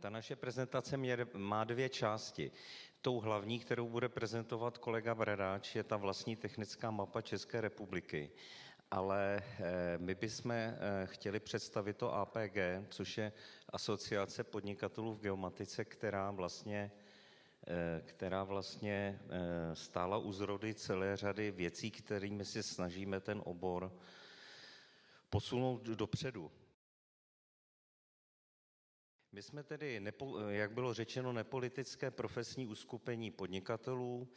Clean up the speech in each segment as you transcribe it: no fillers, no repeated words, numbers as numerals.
Ta naše prezentace má dvě části. Tou hlavní, kterou bude prezentovat kolega Bradáč, je ta vlastní technická mapa České republiky. Ale my bychom chtěli představit to APG, což je Asociace podnikatelů v geomatice, která vlastně stála u zrody celé řady věcí, kterými si snažíme ten obor posunout dopředu. My jsme tedy, jak bylo řečeno, nepolitické profesní uskupení podnikatelů.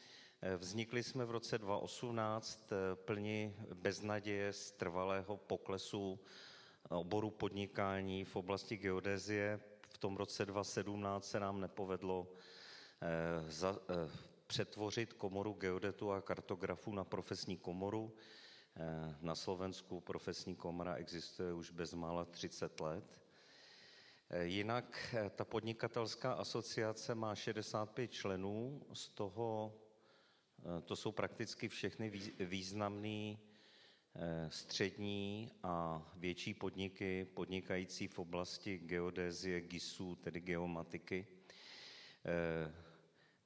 Vznikli jsme v roce 2018 plni beznaděje z trvalého poklesu oboru podnikání v oblasti geodézie. V tom roce 2017 se nám nepovedlo přetvořit komoru geodetů a kartografů na profesní komoru. Na Slovensku profesní komora existuje už bezmála 30 let. Jinak ta podnikatelská asociace má 65 členů, z toho to jsou prakticky všechny významné střední a větší podniky podnikající v oblasti geodézie, GISu, tedy geomatiky.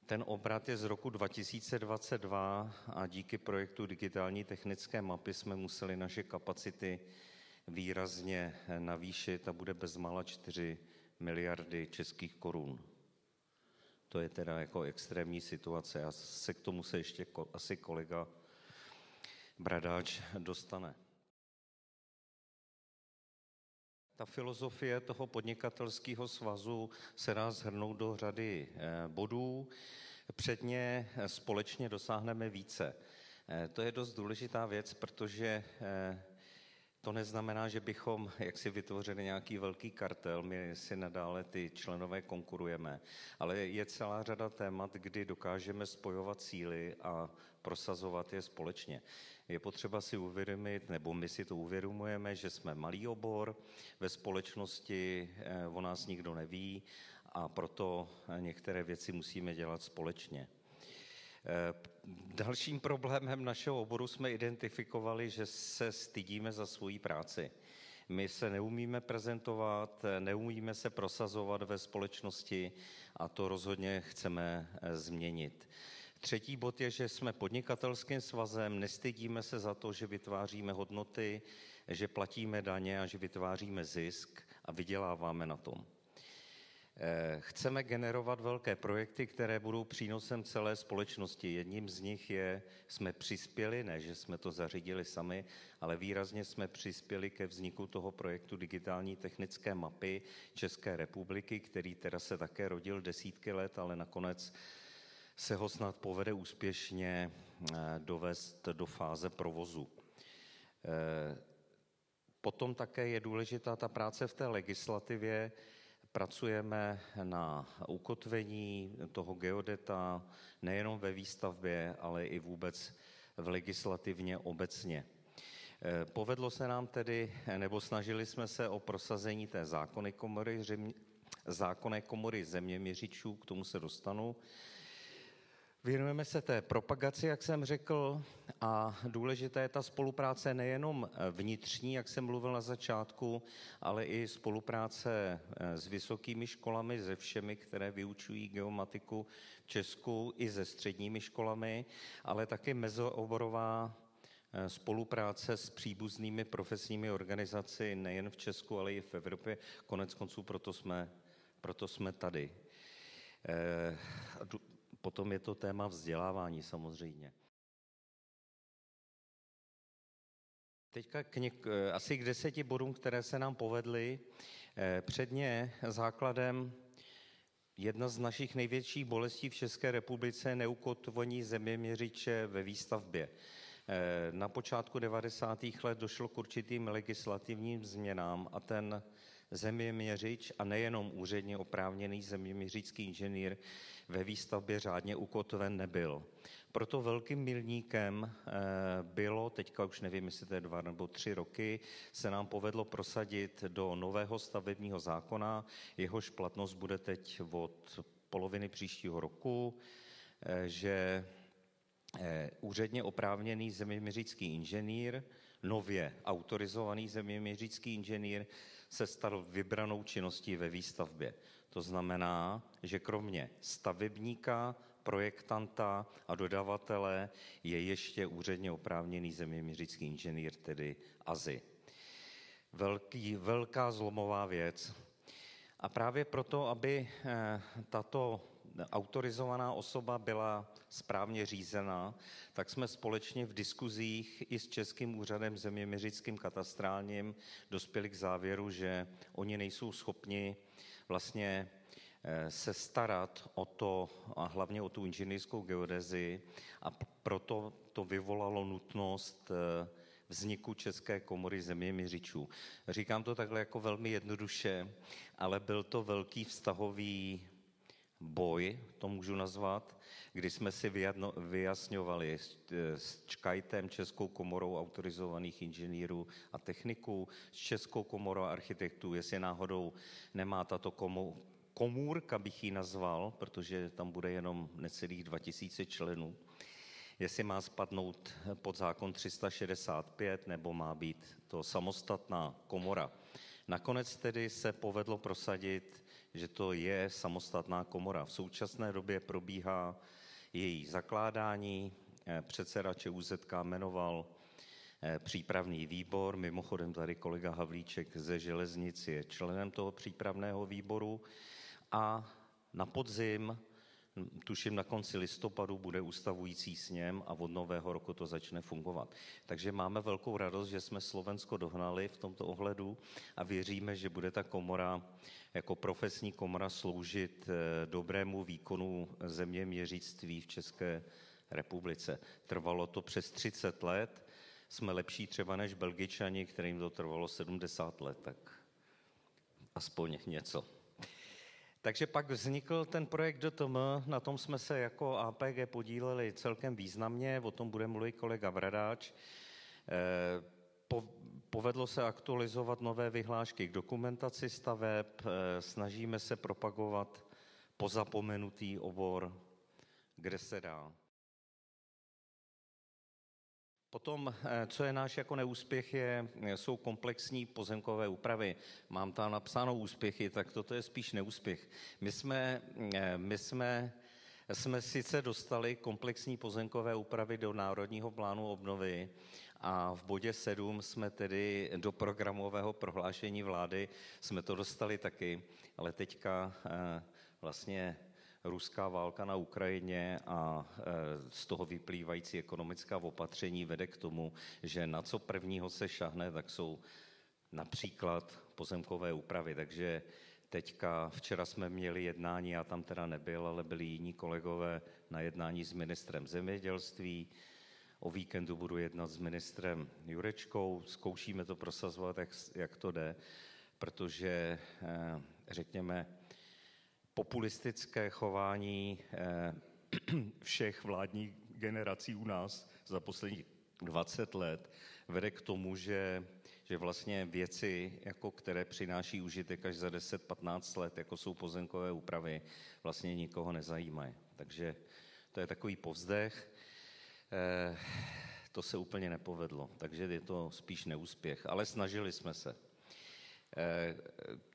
Ten obrat je z roku 2022 a díky projektu digitální technické mapy jsme museli naše kapacity výrazně navýšit a bude bezmála 4 miliardy českých korun. To je teda jako extrémní situace a se k tomu se ještě asi kolega Bradáč dostane. Ta filozofie toho podnikatelského svazu se dá shrnout do řady bodů. Předně společně dosáhneme více. To je dost důležitá věc, protože to neznamená, že bychom jaksi vytvořili nějaký velký kartel, my si nadále ty členové konkurujeme, ale je celá řada témat, kdy dokážeme spojovat síly a prosazovat je společně. Je potřeba si uvědomit, nebo my si to uvědomujeme, že jsme malý obor, ve společnosti o nás nikdo neví a proto některé věci musíme dělat společně. Dalším problémem našeho oboru jsme identifikovali, že se stydíme za svoji práci. My se neumíme prezentovat, neumíme se prosazovat ve společnosti a to rozhodně chceme změnit. Třetí bod je, že jsme podnikatelským svazem, nestydíme se za to, že vytváříme hodnoty, že platíme daně a že vytváříme zisk a vyděláváme na tom. Chceme generovat velké projekty, které budou přínosem celé společnosti. Jedním z nich jsme přispěli, ne, že jsme to zařídili sami, ale výrazně jsme přispěli ke vzniku toho projektu digitální technické mapy České republiky, který teda se také rodil desítky let, ale nakonec se ho snad povede úspěšně dovést do fáze provozu. Potom také je důležitá ta práce v té legislativě. Pracujeme na ukotvení toho geodeta nejenom ve výstavbě, ale i vůbec v legislativně obecně. Povedlo se nám tedy, nebo snažili jsme se o prosazení té zákonné komory zeměměřičů, k tomu se dostanu. Věnujeme se té propagaci, jak jsem řekl, a důležitá je ta spolupráce nejenom vnitřní, jak jsem mluvil na začátku, ale i spolupráce s vysokými školami, se všemi, které vyučují geomatiku v Česku, i se středními školami, ale taky mezooborová spolupráce s příbuznými profesními organizacemi nejen v Česku, ale i v Evropě. Konec konců proto jsme tady. Potom je to téma vzdělávání samozřejmě. Teďka asi k 10 bodům, které se nám povedly. Předně základem jedna z našich největších bolestí v České republice je neukotvení zeměměřiče ve výstavbě. Na počátku 90. let došlo k určitým legislativním změnám a ten zeměměřič a nejenom úředně oprávněný zeměměřický inženýr ve výstavbě řádně ukotven nebyl. Proto velkým milníkem bylo, teďka už nevím, jestli to je 2 nebo 3 roky, se nám povedlo prosadit do nového stavebního zákona, jehož platnost bude teď od poloviny příštího roku, že úředně oprávněný zeměměřický inženýr, nově autorizovaný zeměměřický inženýr se stal vybranou činností ve výstavbě. To znamená, že kromě stavebníka, projektanta a dodavatele je ještě úředně oprávněný zeměměřický inženýr, tedy AZI. Velká zlomová věc. A právě proto, aby tato autorizovaná osoba byla správně řízena, tak jsme společně v diskuzích i s Českým úřadem zeměměřickým katastrálním dospěli k závěru, že oni nejsou schopni vlastně se starat o to, a hlavně o tu inženýrskou geodezii, a proto to vyvolalo nutnost vzniku České komory zeměměřičů. Říkám to takhle jako velmi jednoduše, ale byl to velký vztahový boj, to můžu nazvat, kdy jsme si vyjasňovali s ČKAITem, Českou komorou autorizovaných inženýrů a techniků, s Českou komorou architektů, jestli náhodou nemá tato komůrka, bych ji nazval, protože tam bude jenom necelých 2000 členů, jestli má spadnout pod zákon 365, nebo má být to samostatná komora. Nakonec tedy se povedlo prosadit, že to je samostatná komora. V současné době probíhá její zakládání. Předseda ČÚZK jmenoval přípravný výbor. Mimochodem tady kolega Havlíček ze železnic je členem toho přípravného výboru. A na podzim, tuším na konci listopadu, bude ustavující sněm a od nového roku to začne fungovat. Takže máme velkou radost, že jsme Slovensko dohnali v tomto ohledu a věříme, že bude ta komora jako profesní komora sloužit dobrému výkonu zeměměřictví v České republice. Trvalo to přes 30 let, jsme lepší třeba než Belgičani, kterým to trvalo 70 let, tak aspoň něco. Takže pak vznikl ten projekt DTM, na tom jsme se jako APG podíleli celkem významně, o tom bude mluvit kolega Bradáč. Povedlo se aktualizovat nové vyhlášky k dokumentaci staveb, snažíme se propagovat pozapomenutý obor, kde se dá. Potom, co je náš jako neúspěch, jsou komplexní pozemkové úpravy. Mám tam napsáno úspěchy, tak toto je spíš neúspěch. My jsme sice dostali komplexní pozemkové úpravy do Národního plánu obnovy a v bodě 7 jsme tedy do programového prohlášení vlády jsme to dostali taky, ale teďka vlastně ruská válka na Ukrajině a z toho vyplývající ekonomická opatření vede k tomu, že na co prvního se šahne, tak jsou například pozemkové úpravy. Takže teďka, včera jsme měli jednání, já tam teda nebyl, ale byli jiní kolegové na jednání s ministrem zemědělství. O víkendu budu jednat s ministrem Jurečkou, zkoušíme to prosazovat, jak to jde, protože řekněme, populistické chování všech vládních generací u nás za posledních 20 let vede k tomu, že vlastně věci, jako které přináší užitek až za 10-15 let, jako jsou pozemkové úpravy, vlastně nikoho nezajímají. Takže to je takový povzdech. To se úplně nepovedlo, takže je to spíš neúspěch, ale snažili jsme se.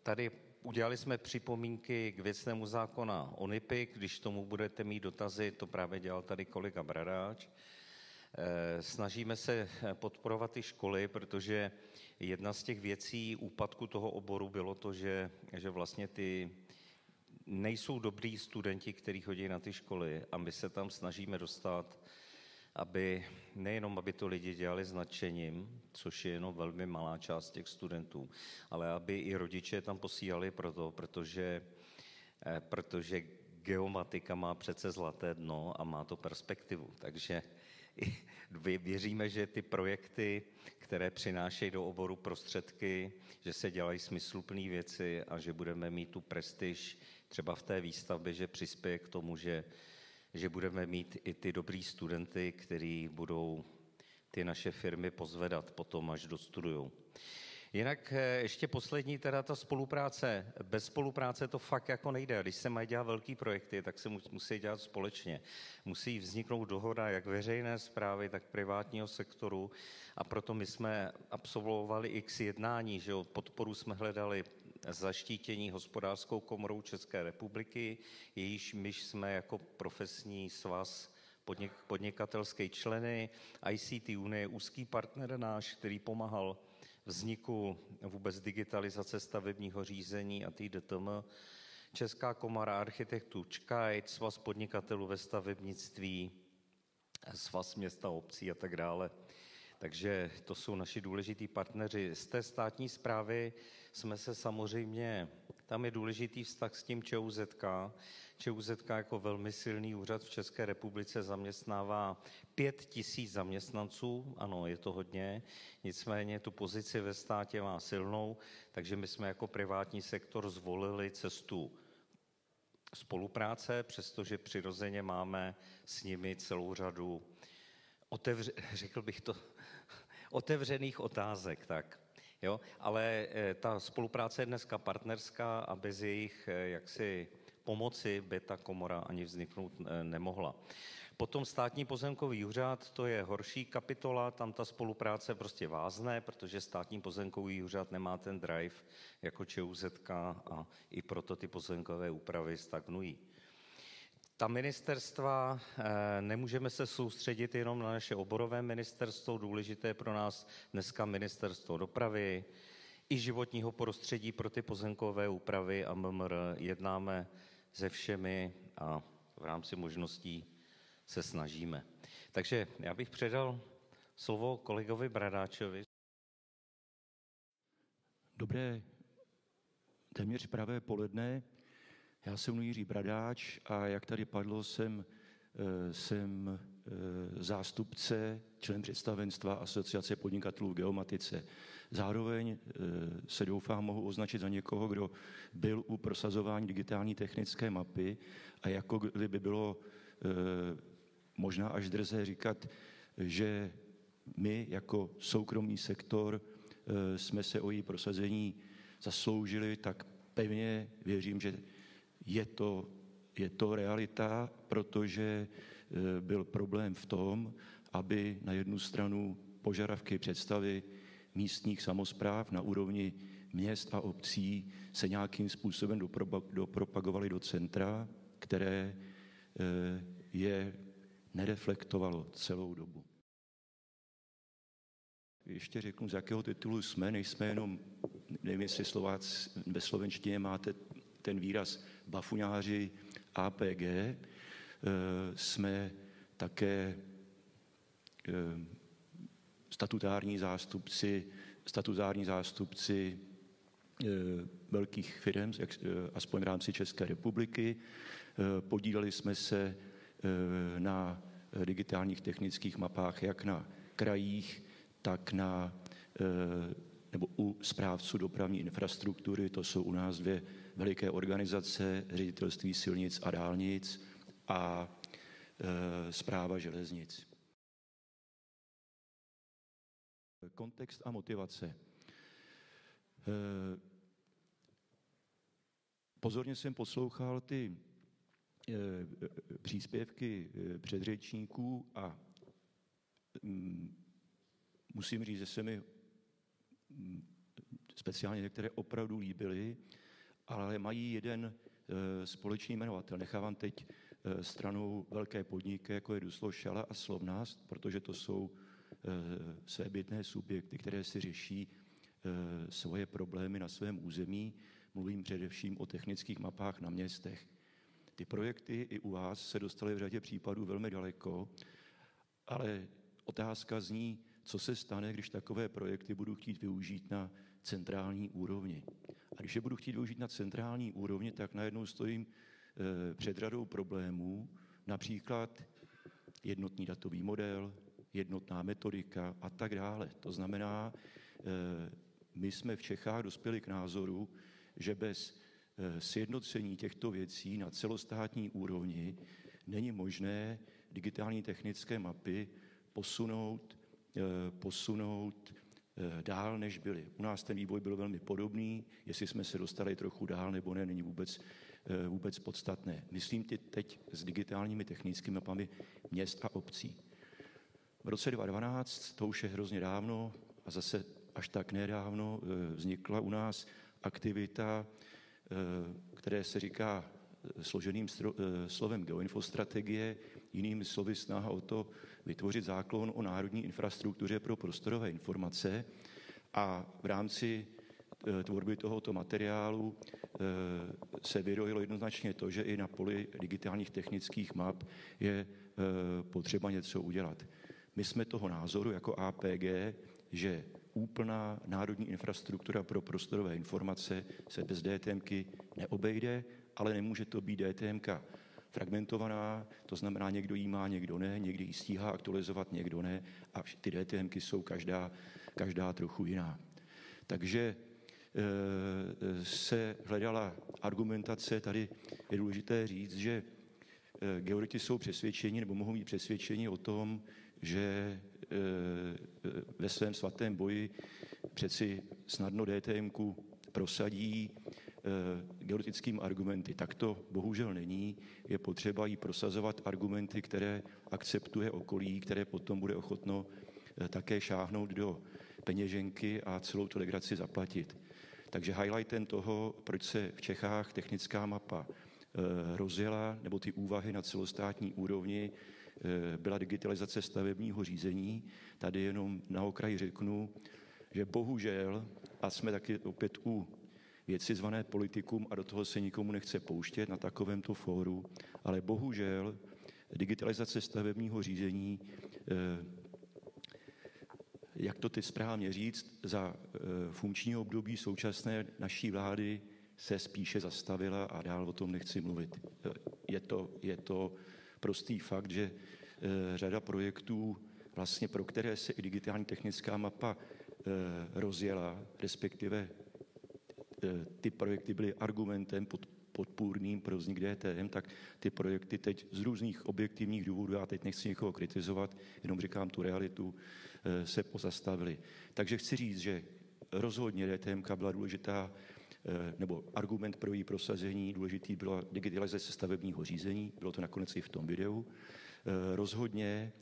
Tady udělali jsme připomínky k věcnému zákona ONIPIK, když tomu budete mít dotazy, to právě dělal tady kolega Bradáč. Snažíme se podporovat ty školy, protože jedna z těch věcí úpadku toho oboru bylo to, že vlastně ty nejsou dobrý studenti, kteří chodí na ty školy a my se tam snažíme dostat, aby to lidi dělali s nadšením, což je jenom velmi malá část těch studentů, ale aby i rodiče tam posílali protože geomatika má přece zlaté dno a má to perspektivu. Takže věříme, že ty projekty, které přinášejí do oboru prostředky, že se dělají smysluplné věci a že budeme mít tu prestiž třeba v té výstavbě, že přispěje k tomu, že budeme mít i ty dobrý studenty, který budou ty naše firmy pozvedat potom, až dostudujou. Jinak ještě poslední, teda ta spolupráce. Bez spolupráce to fakt jako nejde. Když se mají dělat velký projekty, tak se musí dělat společně. Musí vzniknout dohoda jak veřejné správy, tak privátního sektoru a proto my jsme absolvovali x jednání, že podporu jsme hledali zaštítění Hospodářskou komorou České republiky, jejíž myž jsme jako profesní svaz podnikatelské členy. ICT Unie je úzký partner náš, který pomáhal vzniku vůbec digitalizace stavebního řízení a TDTM. Česká komora architektů ČKAIT, Svaz podnikatelů ve stavebnictví, Svaz měst a obcí a tak dále. Takže to jsou naši důležití partneři. Z té státní správy jsme se samozřejmě, tam je důležitý vztah s tím ČUZK. ČUZK jako velmi silný úřad v České republice zaměstnává 5 000 zaměstnanců, ano, je to hodně, nicméně tu pozici ve státě má silnou, takže my jsme jako privátní sektor zvolili cestu spolupráce, přestože přirozeně máme s nimi celou řadu řekl bych to, otevřených otázek, tak. Jo? Ale ta spolupráce je dneska partnerská a bez jejich jaksi pomoci by ta komora ani vzniknout nemohla. Potom státní pozemkový úřad, to je horší kapitola, tam ta spolupráce prostě vázne, protože státní pozemkový úřad nemá ten drive jako ČUZK a i proto ty pozemkové úpravy stagnují. Ta ministerstva, nemůžeme se soustředit jenom na naše oborové ministerstvo, důležité je pro nás dneska ministerstvo dopravy i životního prostředí pro ty pozemkové úpravy a MMR jednáme se všemi a v rámci možností se snažíme. Takže já bych předal slovo kolegovi Bradáčovi. Dobré, téměř pravé poledne. Já jsem Jiří Bradáč a jak tady padlo, jsem zástupce, člen představenstva Asociace podnikatelů v geomatice. Zároveň se doufám mohu označit za někoho, kdo byl u prosazování digitální technické mapy a jako kdyby bylo možná až drzé říkat, že my jako soukromý sektor jsme se o její prosazení zasloužili, tak pevně věřím, že je to realita, protože byl problém v tom, aby na jednu stranu požadavky představy místních samospráv na úrovni měst a obcí se nějakým způsobem dopropagovaly do centra, které je nereflektovalo celou dobu. Ještě řeknu, z jakého titulu jsme, nejsme jenom, nevím, jestli ve slovenštině máte ten výraz bafuňáři APG, jsme také statutární zástupci velkých firm, aspoň v rámci České republiky. Podíleli jsme se na digitálních technických mapách jak na krajích, tak nebo u správců dopravní infrastruktury, to jsou u nás dvě veliké organizace, Ředitelství silnic a dálnic a Správa železnic. Kontext a motivace. Pozorně jsem poslouchal ty příspěvky předřečníků a musím říct, že se mi speciálně některé opravdu líbily, ale mají jeden společný jmenovatel. Nechávám teď stranou velké podniky, jako je Duslov, Šala a Slovnast, protože to jsou svébytné subjekty, které si řeší svoje problémy na svém území. Mluvím především o technických mapách na městech. Ty projekty i u vás se dostaly v řadě případů velmi daleko, ale otázka zní, co se stane, když takové projekty budu chtít využít na centrální úrovni. A když je budu chtít využít na centrální úrovni, tak najednou stojím před řadou problémů, například jednotný datový model, jednotná metodika a tak dále. To znamená, my jsme v Čechách dospěli k názoru, že bez sjednocení těchto věcí na celostátní úrovni není možné digitální technické mapy posunout dál, než byly. U nás ten vývoj byl velmi podobný, jestli jsme se dostali trochu dál nebo ne, není vůbec podstatné. Myslím teď s digitálními technickými mapami měst a obcí. V roce 2012, to už je hrozně dávno, a zase až tak nedávno, vznikla u nás aktivita, které se říká složeným slovem geoinfostrategie, jinými slovy snaha o to vytvořit zákon o národní infrastruktuře pro prostorové informace. A v rámci tvorby tohoto materiálu se vyrojilo jednoznačně to, že i na poli digitálních technických map je potřeba něco udělat. My jsme toho názoru jako APG, že úplná národní infrastruktura pro prostorové informace se bez DTMky neobejde, ale nemůže to být DTMka fragmentovaná, to znamená, někdo jí má, někdo ne, někdy ji stíhá aktualizovat, někdo ne, a ty DTMky jsou každá trochu jiná. Takže se hledala argumentace, tady je důležité říct, že geodeti jsou přesvědčeni nebo mohou být přesvědčeni o tom, že ve svém svatém boji přeci snadno DTMku prosadí geodetickými argumenty. Tak to bohužel není. Je potřeba jí prosazovat argumenty, které akceptuje okolí, které potom bude ochotno také šáhnout do peněženky a celou tu legraci zaplatit. Takže highlightem toho, proč se v Čechách technická mapa rozjela, nebo ty úvahy na celostátní úrovni, byla digitalizace stavebního řízení. Tady jenom na okraji řeknu, že bohužel, a jsme taky opět u věci zvané politikum a do toho se nikomu nechce pouštět na takovémto fóru, ale bohužel digitalizace stavebního řízení, jak to teď správně říct, za funkčního období současné naší vlády se spíše zastavila a dál o tom nechci mluvit. Je to prostý fakt, že řada projektů, vlastně pro které se i digitální technická mapa rozjela, respektive ty projekty byly argumentem podpůrným pro vznik DTM, tak ty projekty teď z různých objektivních důvodů, já teď nechci někoho kritizovat, jenom říkám tu realitu, se pozastavily. Takže chci říct, že rozhodně DTMka byla důležitá, nebo argument pro její prosazení důležitý byla digitalizace stavebního řízení, bylo to nakonec i v tom videu. Rozhodně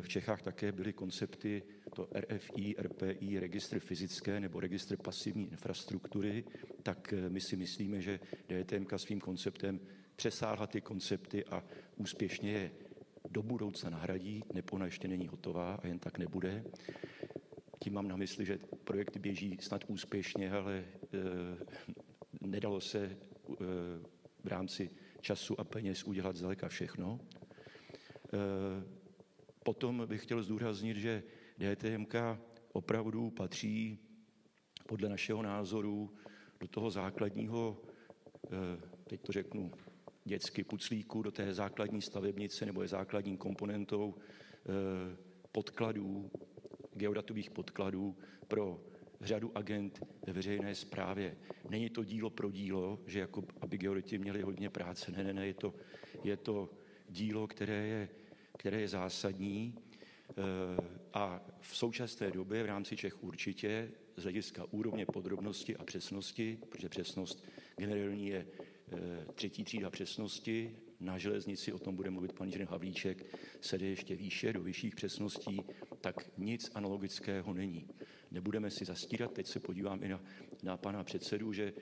v Čechách také byly koncepty to RFI, RPI, registr fyzické nebo registr pasivní infrastruktury, tak my si myslíme, že DTMka svým konceptem přesáhla ty koncepty a úspěšně je do budoucna nahradí, nebo ona ještě není hotová a jen tak nebude. Tím mám na mysli, že projekt běží snad úspěšně, ale nedalo se v rámci času a peněz udělat zdaleka všechno. Potom bych chtěl zdůraznit, že DTMka opravdu patří podle našeho názoru do toho základního, teď to řeknu dětsky, puclíku, do té základní stavebnice nebo je základní komponentou podkladů, geodatových podkladů pro řadu agent ve veřejné správě. Není to dílo pro dílo, že jako aby geodeti měli hodně práce. Ne, je to dílo, které je zásadní a v současné době v rámci Čech určitě z hlediska úrovně podrobnosti a přesnosti, protože přesnost generální je 3. třída přesnosti, na železnici, o tom bude mluvit pan inženýr Havlíček, se jde ještě výše, do vyšších přesností, tak nic analogického není. Nebudeme si zastírat, teď se podívám i na pana předsedu, že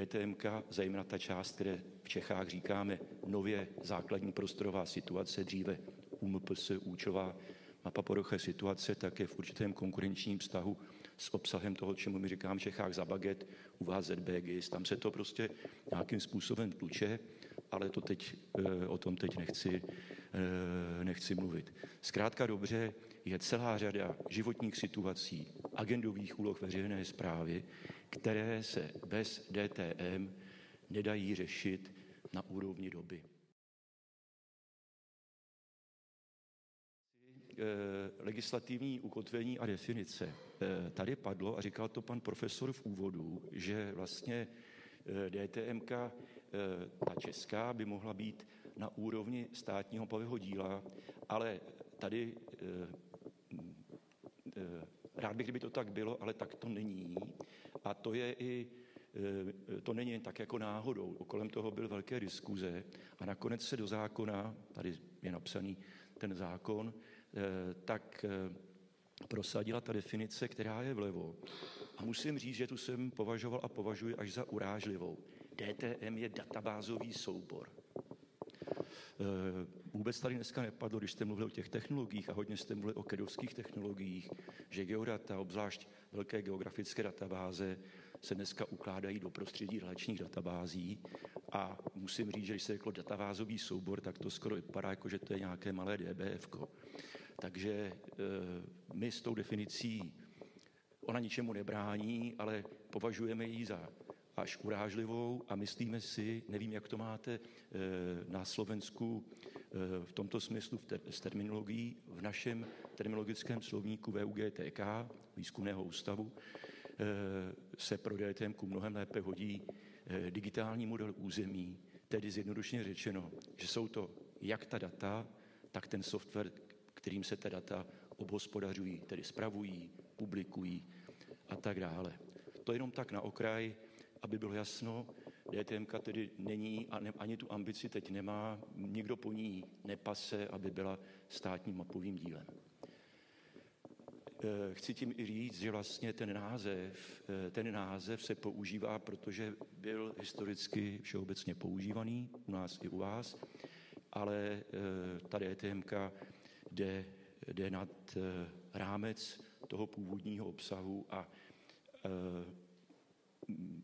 DTMka, zejména ta část, které v Čechách říkáme nově základní prostorová situace, dříve UMPS, účelová mapa poruché situace, tak je v určitém konkurenčním vztahu s obsahem toho, čemu my říkám v Čechách za baget, u vás ZBGIS, tam se to prostě nějakým způsobem tluče, ale o tom teď nechci mluvit. Zkrátka dobře, je celá řada životních situací, agendových úloh veřejné správy, které se bez DTM nedají řešit na úrovni doby. Legislativní ukotvení a definice. Tady padlo, a říkal to pan profesor v úvodu, že vlastně DTMka, ta česká, by mohla být na úrovni státního mapového díla, ale tady rád bych, kdyby to tak bylo, ale tak to není. A to není jen tak jako náhodou. Kolem toho byly velké diskuze a nakonec se do zákona, tady je napsaný ten zákon, tak prosadila ta definice, která je vlevo. A musím říct, že tu jsem považoval a považuji až za urážlivou. DTM je databázový soubor. Vůbec tady dneska nepadlo, když jste mluvili o těch technologiích a hodně jste mluvili o kedovských technologiích, že geodata, obzvlášť velké geografické databáze, se dneska ukládají do prostředí relačních databází a musím říct, že když se řeklo databázový soubor, tak to skoro vypadá jako, že to je nějaké malé DBFko. Takže my s tou definicí, ona ničemu nebrání, ale považujeme ji za až urážlivou a myslíme si, nevím, jak to máte na Slovensku v tomto smyslu s terminologií, v našem terminologickém slovníku VUGTK, výzkumného ústavu, se pro DTMku mnohem lépe hodí digitální model území, tedy zjednodušeně řečeno, že jsou to jak ta data, tak ten software, kterým se ta data obhospodařují, tedy spravují, publikují a tak dále. To jenom tak na okraj, aby bylo jasno, DTMka tedy není a ani tu ambici teď nemá, nikdo po ní nepase, aby byla státním mapovým dílem. Chci tím i říct, že vlastně ten název se používá, protože byl historicky všeobecně používaný u nás i u vás, ale ta DTMka jde nad rámec toho původního obsahu a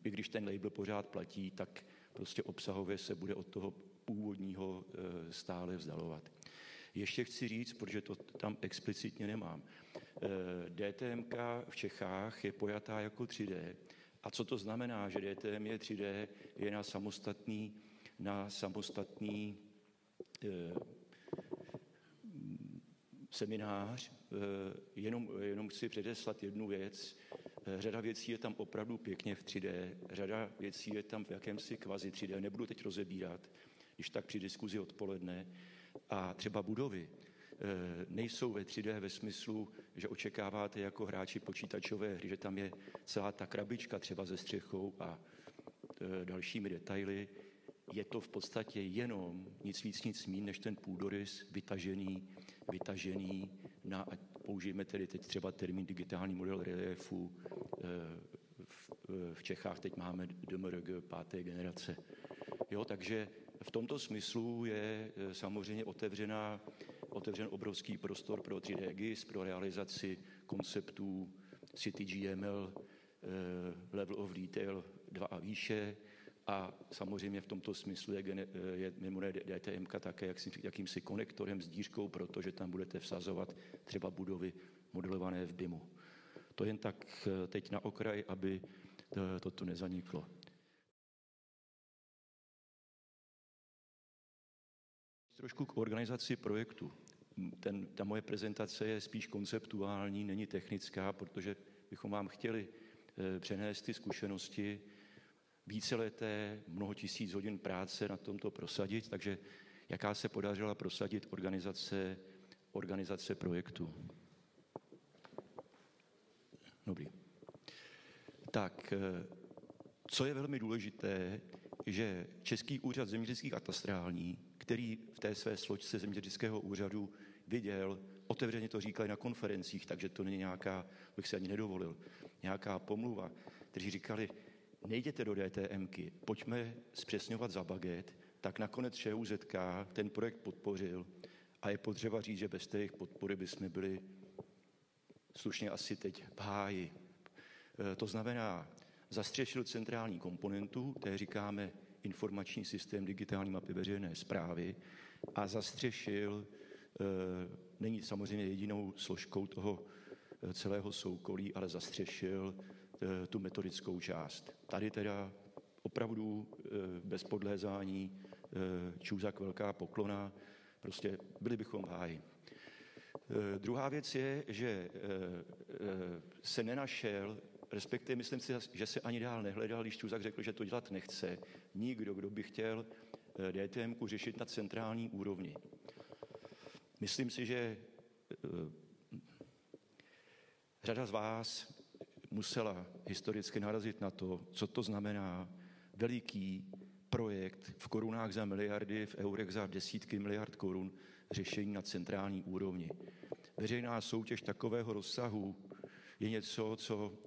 i když ten label pořád platí, tak prostě obsahově se bude od toho původního stále vzdalovat. Ještě chci říct, protože to tam explicitně nemám. DTMka v Čechách je pojatá jako 3D. A co to znamená, že DTM je 3D, je na samostatný seminář. Jenom chci předeslat jednu věc. Řada věcí je tam opravdu pěkně v 3D, řada věcí je tam v jakémsi kvazi 3D, nebudu teď rozebírat, když tak při diskuzi odpoledne. A třeba budovy nejsou ve 3D ve smyslu, že očekáváte jako hráči počítačové hry, že tam je celá ta krabička třeba se střechou a dalšími detaily. Je to v podstatě jenom nic víc, nic míň, než ten půdorys vytažený na, ať použijeme tedy teď třeba termín digitální model reliefu. V Čechách teď máme DMRG 5. generace. Jo, takže v tomto smyslu je samozřejmě otevřen obrovský prostor pro 3D GIS, pro realizaci konceptů CityGML, Level of Detail 2 a výše. A samozřejmě v tomto smyslu je mimo DTMka také jakýmsi konektorem s dířkou, protože tam budete vsazovat třeba budovy modelované v BIMu. To jen tak teď na okraj, aby toto nezaniklo. Trošku k organizaci projektu. Ta moje prezentace je spíš konceptuální, není technická, protože bychom vám chtěli přenést ty zkušenosti víceleté, mnoho tisíc hodin práce na tomto prosadit, takže jaká se podařila prosadit organizace projektu. Dobrý. Tak, co je velmi důležité, že Český úřad zemědělský katastrální, který v té své složce zemědělského úřadu viděl, otevřeně to říkali na konferencích, takže to není nějaká, bych si ani nedovolil, nějaká pomluva, kteří říkali, nejděte do DTMky, pojďme zpřesňovat za baget, tak nakonec ČUZK ten projekt podpořil a je potřeba říct, že bez té jejich podpory bychom byli slušně asi teď v háji. To znamená, zastřešil centrální komponentu, té říkáme informační systém digitální mapy veřejné správy a zastřešil, není samozřejmě jedinou složkou toho celého soukolí, ale zastřešil tu metodickou část. Tady teda opravdu bez podlézání Čůzak velká poklona, prostě byli bychom v háji. Druhá věc je, že se nenašel, respektive myslím si, že se ani dál nehledal, když Čůzak řekl, že to dělat nechce, nikdo, kdo by chtěl DTMku řešit na centrální úrovni. Myslím si, že řada z vás musela historicky narazit na to, co to znamená veliký projekt v korunách za miliardy, v eurech za desítky miliard korun řešení na centrální úrovni. Veřejná soutěž takového rozsahu je něco, co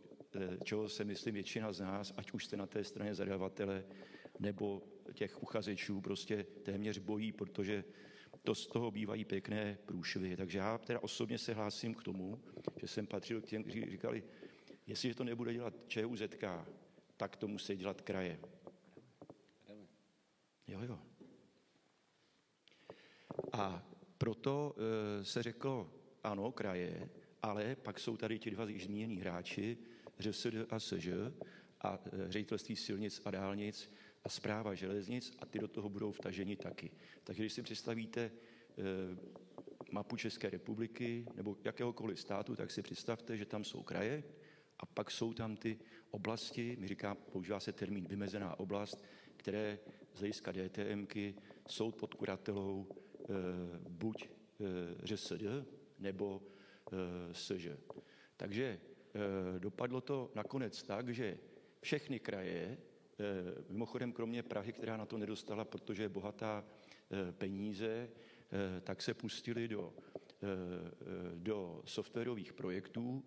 čeho se myslím většina z nás, ať už jste na té straně zadavatele nebo těch uchazečů, prostě téměř bojí, protože to z toho bývají pěkné průšvy. Takže já teda osobně se hlásím k tomu, že jsem patřil k těm, kteří říkali, jestliže to nebude dělat ČUZK, tak to musí dělat kraje. Jo. A proto se řeklo, ano, kraje, ale pak jsou tady ti dva již zmínění hráči, ŘSD a SŽ, a Ředitelství silnic a dálnic a Správa železnic, a ty do toho budou vtaženi taky. Takže když si představíte mapu České republiky nebo jakéhokoliv státu, tak si představte, že tam jsou kraje a pak jsou tam ty oblasti, používá se termín vymezená oblast, které z hlediska DTMky jsou pod kuratelou buď ŘSD nebo SŽ. Takže dopadlo to nakonec tak, že všechny kraje, mimochodem kromě Prahy, která na to nedostala, protože je bohatá peníze, tak se pustili do softwarových projektů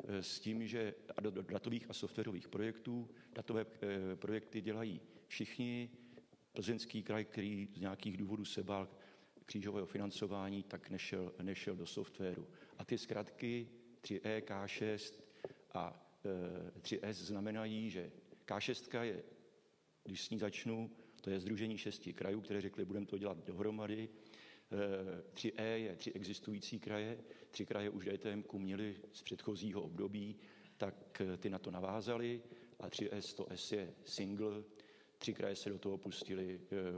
s tím, že do datových a softwarových projektů. Datové projekty dělají všichni. Plzeňský kraj, který z nějakých důvodů se bál křížového financování, tak nešel do softwaru. A ty zkratky 3E, K6 a 3S znamenají, že K6 je, když s ní začnu, to je sdružení 6 krajů, které řekli, budeme to dělat dohromady. 3E je 3 existující kraje, 3 kraje už DTMku měli z předchozího období, tak ty na to navázali, a 3S, to S je single, 3 kraje se do toho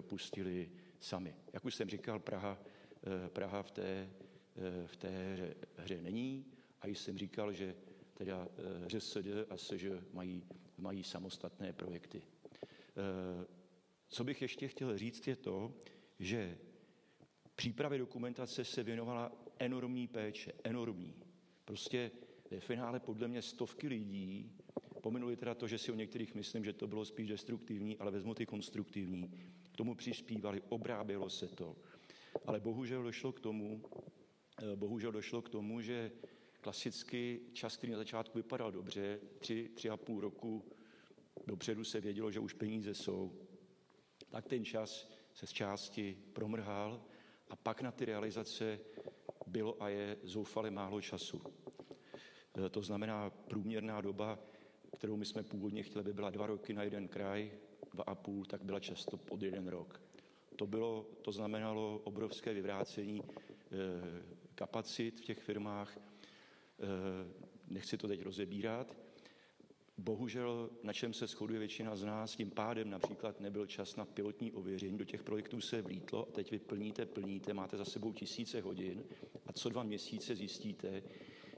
pustili sami. Jak už jsem říkal, Praha v té hře není, a již jsem říkal, že teda ŘSD a SŽ mají samostatné projekty. Co bych ještě chtěl říct, je to, že přípravě dokumentace se věnovala enormní péče, enormní. Prostě ve finále podle mě stovky lidí, pominuli teda to, že si o některých myslím, že to bylo spíš destruktivní, ale vezmu ty konstruktivní, k tomu přispívali, obrábělo se to. Ale bohužel došlo k tomu, že klasicky čas, který na začátku vypadal dobře, 3,5 roku dopředu se vědělo, že už peníze jsou, tak ten čas se z části promrhal a pak na ty realizace bylo a je zoufale málo času. To znamená průměrná doba, kterou my jsme původně chtěli, by byla 2 roky na jeden kraj, 2,5, tak byla často pod 1 rok. To znamenalo obrovské vyvrácení kapacit v těch firmách. Nechci to teď rozebírat. Bohužel, na čem se shoduje většina z nás, tím pádem například nebyl čas na pilotní ověření, do těch projektů se vlítlo a teď vy plníte, máte za sebou tisíce hodin a co 2 měsíce zjistíte,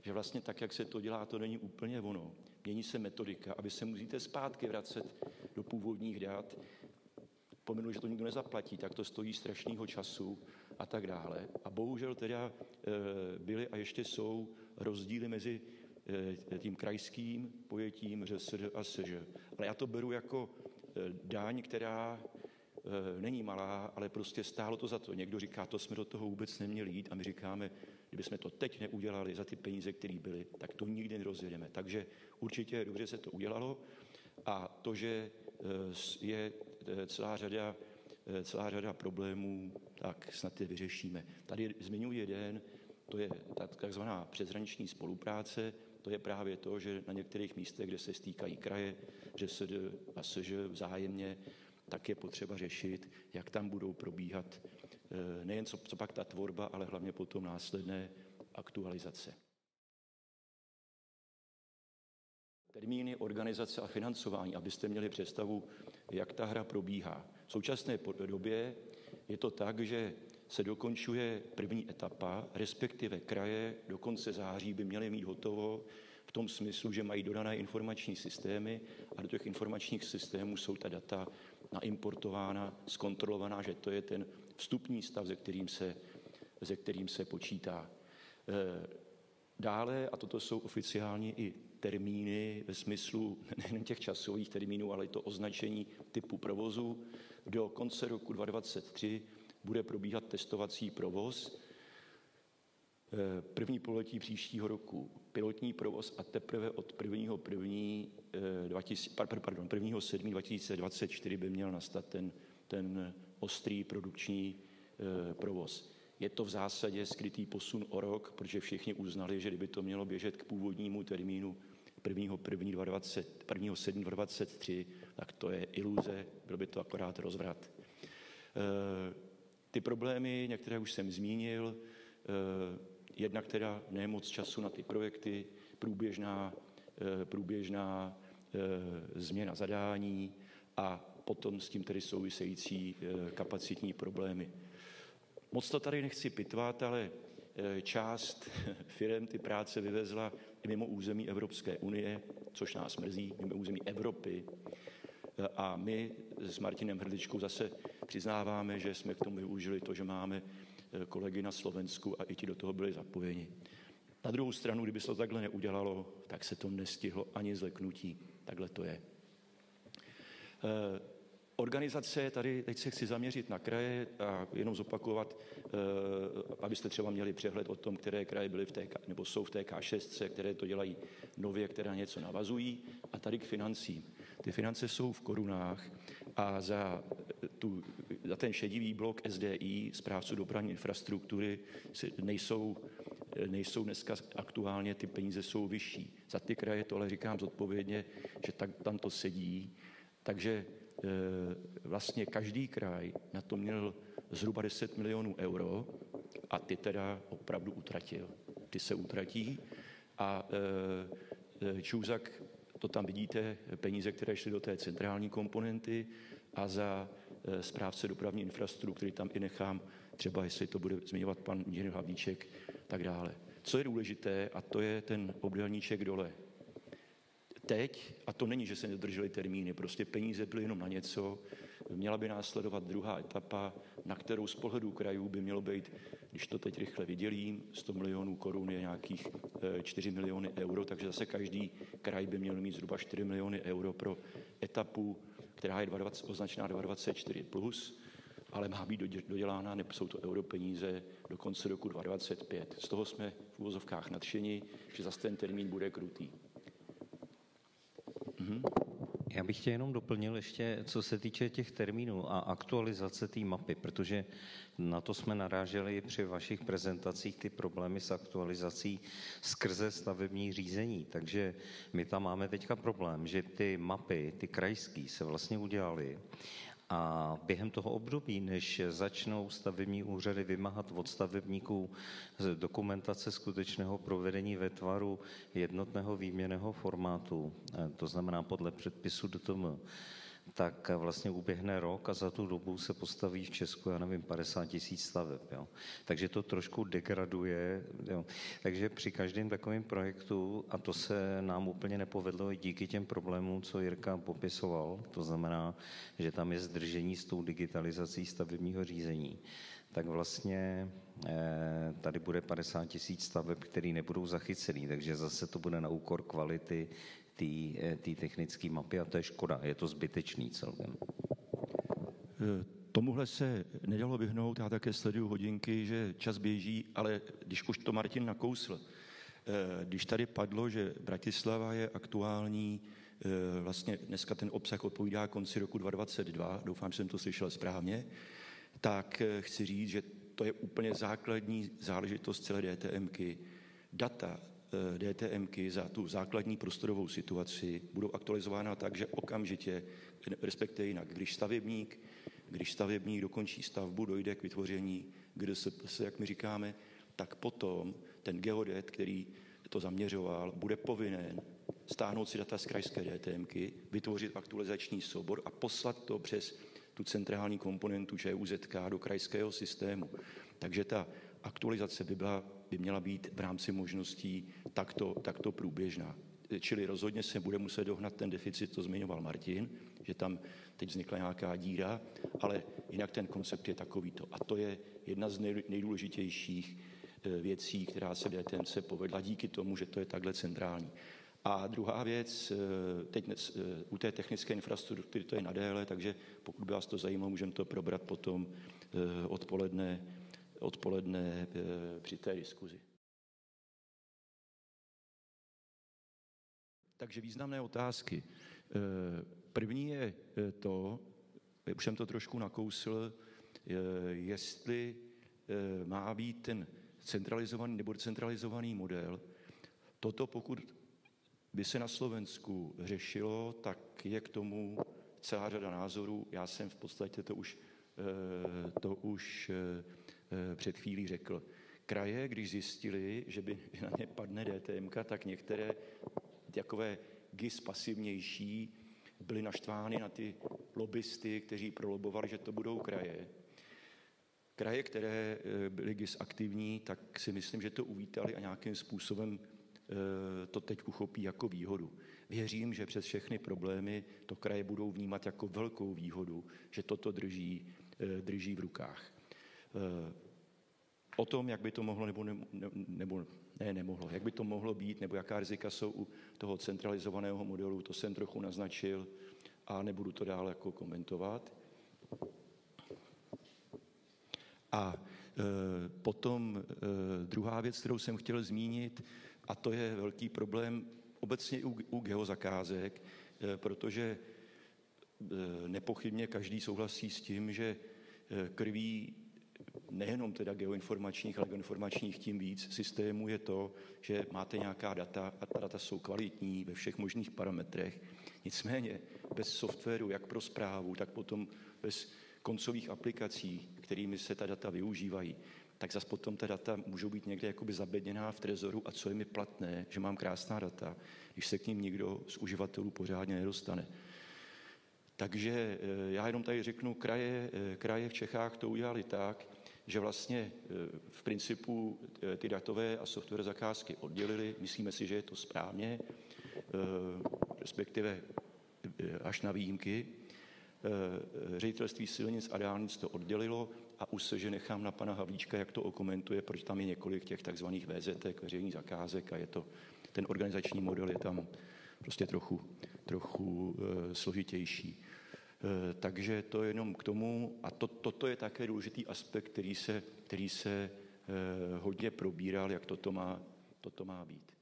že vlastně tak, jak se to dělá, to není úplně ono. Mění se metodika a vy se musíte zpátky vracet do původních dat. Pominu, že to nikdo nezaplatí, tak to stojí strašného času a tak dále. A bohužel teda byly a ještě jsou rozdíly mezi tím krajským pojetím ŘSD a SŽ. Ale já to beru jako daň, která není malá, ale prostě stálo to za to. Někdo říká, to jsme do toho vůbec neměli jít, a my říkáme, kdybychom to teď neudělali za ty peníze, které byly, tak to nikdy nerozjedeme. Takže určitě dobře se to udělalo, a to, že je celá řada problémů, tak snad je vyřešíme. Tady zmiňuji jeden, to je ta takzvaná přeshraniční spolupráce. To je právě to, že na některých místech, kde se stýkají kraje, ŘSD a SŽ vzájemně, tak je potřeba řešit, jak tam budou probíhat nejen co pak ta tvorba, ale hlavně potom následné aktualizace. Termíny, organizace a financování, abyste měli představu, jak ta hra probíhá. V současné době je to tak, že se dokončuje první etapa, respektive kraje do konce září by měly mít hotovo v tom smyslu, že mají dodané informační systémy a do těch informačních systémů jsou ta data naimportována, zkontrolovaná, že to je ten vstupní stav, se kterým se počítá. Dále, a toto jsou oficiální i termíny ve smyslu nejen těch časových termínů, ale i to označení typu provozu, do konce roku 2023 bude probíhat testovací provoz. První pololetí příštího roku pilotní provoz a teprve od 1.7.2024 by měl nastat ten ostrý produkční provoz. Je to v zásadě skrytý posun o rok, protože všichni uznali, že kdyby to mělo běžet k původnímu termínu 1.7.2023, tak to je iluze, byl by to akorát rozvrat. Ty problémy, některé už jsem zmínil, jednak teda nemoc času na ty projekty, průběžná změna zadání a potom s tím tedy související kapacitní problémy. Moc to tady nechci pitvat, ale část firem ty práce vyvezla i mimo území Evropské unie, což nás mrzí, mimo území Evropy. A my s Martinem Hrdličkou zase přiznáváme, že jsme k tomu využili to, že máme kolegy na Slovensku a i ti do toho byli zapojeni. Na druhou stranu, kdyby se to takhle neudělalo, tak se to nestihlo ani zleknutí. Takhle to je. Organizace, tady teď se chci zaměřit na kraje a jenom zopakovat, abyste třeba měli přehled o tom, které kraje byly nebo jsou v té K6, které to dělají nově, které něco navazují. A tady k financím. Ty finance jsou v korunách a za ten šedivý blok SDI, správců dopravní infrastruktury, nejsou dneska aktuálně, ty peníze jsou vyšší. Za ty kraje to ale říkám zodpovědně, že tam to sedí. Takže vlastně každý kraj na to měl zhruba 10 milionů euro a ty teda opravdu utratil. Ty se utratí a Čůzak, to tam vidíte, peníze, které šly do té centrální komponenty a za správce dopravní infrastruktury tam i nechám, třeba jestli to bude zmiňovat pan inženýr Havlíček, tak dále. Co je důležité, a to je ten obdélníček dole. Teď, a to není, že se nedrželi termíny, prostě peníze byly jenom na něco, měla by následovat druhá etapa, na kterou z pohledu krajů by mělo být, když to teď rychle vydělím, 100 milionů korun je nějakých 4 miliony euro, takže zase každý kraj by měl mít zhruba 4 miliony euro pro etapu, která je označená 2024+, ale má být dodělána, jsou to europeníze, do konce roku 2025. Z toho jsme v uvozovkách nadšeni, že zase ten termín bude krutý. Já bych tě jenom doplnil ještě, co se týče těch termínů a aktualizace té mapy, protože na to jsme naráželi při vašich prezentacích ty problémy s aktualizací skrze stavební řízení. Takže my tam máme teďka problém, že ty mapy, ty krajský, se vlastně udělaly a během toho období, než začnou stavební úřady vymáhat od stavebníků dokumentace skutečného provedení ve tvaru jednotného výměnného formátu, to znamená podle předpisu DTM, tak vlastně uběhne rok a za tu dobu se postaví v Česku, 50 000 staveb. Jo. Takže to trošku degraduje. Jo. Takže při každém takovém projektu, a to se nám úplně nepovedlo i díky těm problémům, co Jirka popisoval, to znamená, že tam je zdržení s tou digitalizací stavebního řízení, tak vlastně tady bude 50 000 staveb, které nebudou zachycený, takže zase to bude na úkor kvality té technické mapy a to je škoda, je to zbytečný celkem. Tomuhle se nedalo vyhnout, já také sleduju hodinky, že čas běží, ale když už to Martin nakousl, když tady padlo, že Bratislava je aktuální, vlastně dneska ten obsah odpovídá konci roku 2022, doufám, že jsem to slyšel správně, tak chci říct, že to je úplně základní záležitost celé DTMky. Data DTMky za tu základní prostorovou situaci budou aktualizována tak, že okamžitě, respektive jinak, když stavebník dokončí stavbu, dojde k vytvoření GDSPS, jak my říkáme, tak potom ten geodet, který to zaměřoval, bude povinen stáhnout si data z krajské DTMky, vytvořit aktualizační soubor a poslat to přes tu centrální komponentu ČUZK do krajského systému. Takže ta aktualizace by měla být v rámci možností takto průběžná. Čili rozhodně se bude muset dohnat ten deficit, to zmiňoval Martin, že tam teď vznikla nějaká díra, ale jinak ten koncept je takovýto. A to je jedna z nejdůležitějších věcí, která se DTMC povedla díky tomu, že to je takhle centrální. A druhá věc, teď u té technické infrastruktury to je na déle, takže pokud by vás to zajímalo, můžeme to probrat potom odpoledne při té diskuzi. Takže významné otázky. První je to, už jsem to trošku nakousl, jestli má být ten centralizovaný nebo decentralizovaný model. Toto, pokud by se na Slovensku řešilo, tak je k tomu celá řada názorů. Já jsem v podstatě to už před chvílí řekl. Kraje, když zjistili, že na ně padne DTMka, tak některé takové GIS pasivnější byly naštvány na ty lobbysty, kteří prolobovali, že to budou kraje. Kraje, které byly GIS aktivní, tak si myslím, že to uvítali a nějakým způsobem to teď uchopí jako výhodu. Věřím, že přes všechny problémy to kraje budou vnímat jako velkou výhodu, že toto drží v rukách. O tom, jak by to mohlo jak by to mohlo být, nebo jaká rizika jsou u toho centralizovaného modelu, to jsem trochu naznačil a nebudu to dál jako komentovat. A potom druhá věc, kterou jsem chtěl zmínit, a to je velký problém obecně u geozakázek, protože nepochybně každý souhlasí s tím, že krví nejenom teda geoinformačních, ale geoinformačních tím víc systémů je to, že máte nějaká data a ta data jsou kvalitní ve všech možných parametrech. Nicméně bez softwaru, jak pro správu, tak potom bez koncových aplikací, kterými se ta data využívají, tak zase potom ta data můžou být někde jakoby zabedněná v trezoru a co je mi platné, že mám krásná data, když se k ním nikdo z uživatelů pořádně nedostane. Takže já jenom tady řeknu, kraje v Čechách to udělali tak, že vlastně v principu ty datové a software zakázky oddělili. Myslíme si, že je to správně, respektive až na výjimky. Ředitelství silnic a dálnic to oddělilo a už se, že nechám na pana Havlíčka, jak to okomentuje, protože tam je několik těch takzvaných VZT, veřejných zakázek a ten organizační model je tam prostě trochu složitější. Takže to je jenom k tomu a toto je také důležitý aspekt, který se hodně probíral, jak toto má být.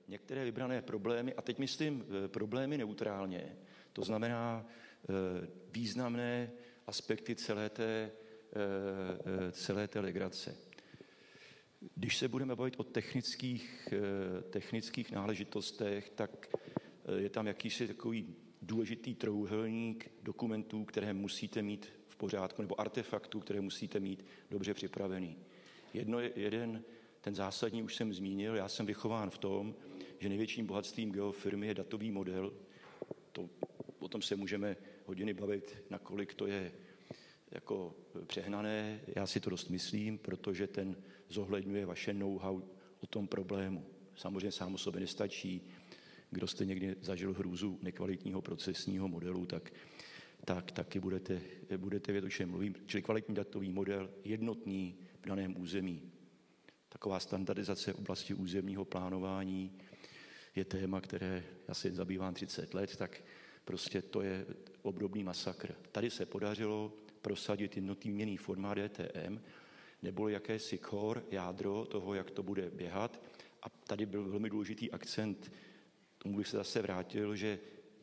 Některé vybrané problémy, a teď myslím problémy neutrálně, to znamená významné aspekty celé té legrace. Když se budeme bavit o technických náležitostech, tak je tam jakýsi takový důležitý trojúhelník dokumentů, které musíte mít v pořádku, nebo artefaktů, které musíte mít dobře připravený. Jeden, ten zásadní už jsem zmínil, já jsem vychován v tom, že největším bohatstvím geofirmy je datový model. O tom se můžeme hodiny bavit, nakolik to je jako přehnané. Já si to dost myslím, protože ten zohledňuje vaše know-how o tom problému. Samozřejmě sám o sobě nestačí. Kdo jste někdy zažil hrůzu nekvalitního procesního modelu, tak taky budete vědět, o čem mluvím. Čili kvalitní datový model, jednotný v daném území. Taková standardizace oblasti územního plánování je téma, které já se zabývám 30 let, tak prostě to je obdobný masakr. Tady se podařilo prosadit jednotný měnný formát DTM, nebo jakési core, jádro toho, jak to bude běhat. A tady byl velmi důležitý akcent, tomu bych se zase vrátil, že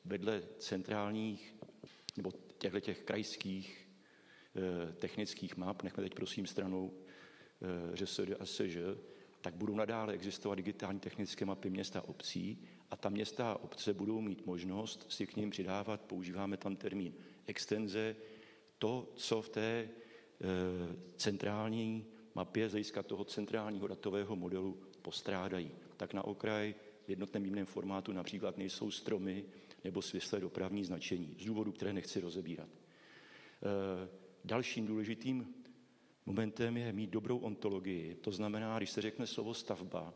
vedle centrálních nebo těch krajských technických map, nechme teď prosím stranou ŘSD a SŽ, tak budou nadále existovat digitální technické mapy měst a obcí a ta města a obce budou mít možnost si k ním přidávat, používáme tam termín extenze, to, co v té centrální mapě z hlediska toho centrálního datového modelu postrádají. Tak na okraj v jednotném výmném formátu například nejsou stromy nebo svislé dopravní značení, z důvodu, které nechci rozebírat. Dalším důležitým momentem je mít dobrou ontologii. To znamená, když se řekne slovo stavba,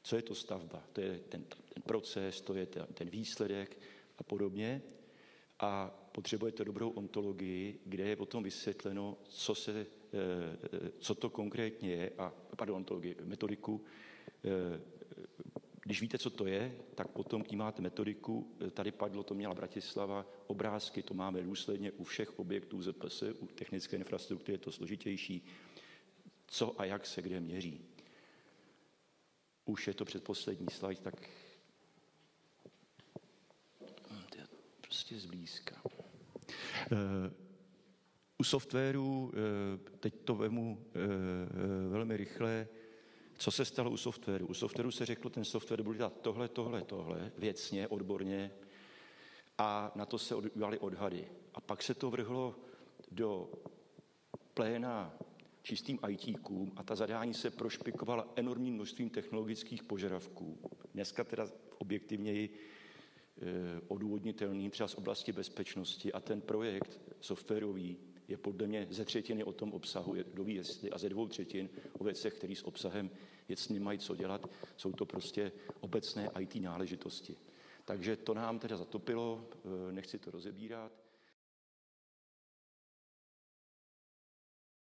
co je to stavba? To je ten proces, to je ten výsledek a podobně. A potřebujete dobrou ontologii, kde je potom vysvětleno, co to konkrétně je, ontologii, metodiku. Když víte, co to je, tak potom k ní máte metodiku. Tady padlo, to měla Bratislava, obrázky, to máme důsledně u všech objektů ZPS, u technické infrastruktury je to složitější, co a jak se kde měří. už je to předposlední slide, tak to je prostě zblízka. U softwaru, teď to vemu velmi rychle, co se stalo u softwaru? U softwaru se řeklo, ten software bude dělat tohle, věcně, odborně, a na to se udělaly odhady. A pak se to vrhlo do pléna čistým ITkům a ta zadání se prošpikovala enormním množstvím technologických požadavků. Dneska teda objektivněji odůvodnitelný třeba z oblasti bezpečnosti a ten projekt softwarový je podle mě ze třetiny o tom obsahu, kdo ví jestli, a ze 2/3 o věcech, které s obsahem věcně mají co dělat. Jsou to prostě obecné IT náležitosti. Takže to nám teda zatopilo, nechci to rozebírat.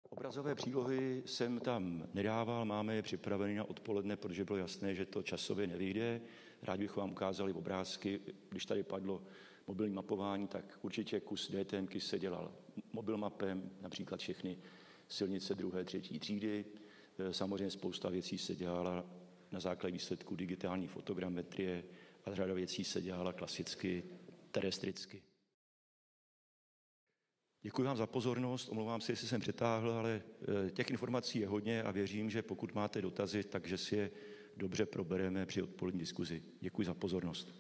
Obrazové přílohy jsem tam nedával, máme je připravené na odpoledne, protože bylo jasné, že to časově nevyjde. Rád bych vám ukázali obrázky. Když tady padlo mobilní mapování, tak určitě kus DTMky se dělal mobil mapem, například všechny silnice 2., 3. třídy. Samozřejmě spousta věcí se dělala na základě výsledku digitální fotogrametrie a řada věcí se dělala klasicky terestricky. Děkuji vám za pozornost, omlouvám se, jestli jsem přetáhl, ale těch informací je hodně a věřím, že pokud máte dotazy, takže si je dobře probereme při odpolední diskuzi. Děkuji za pozornost.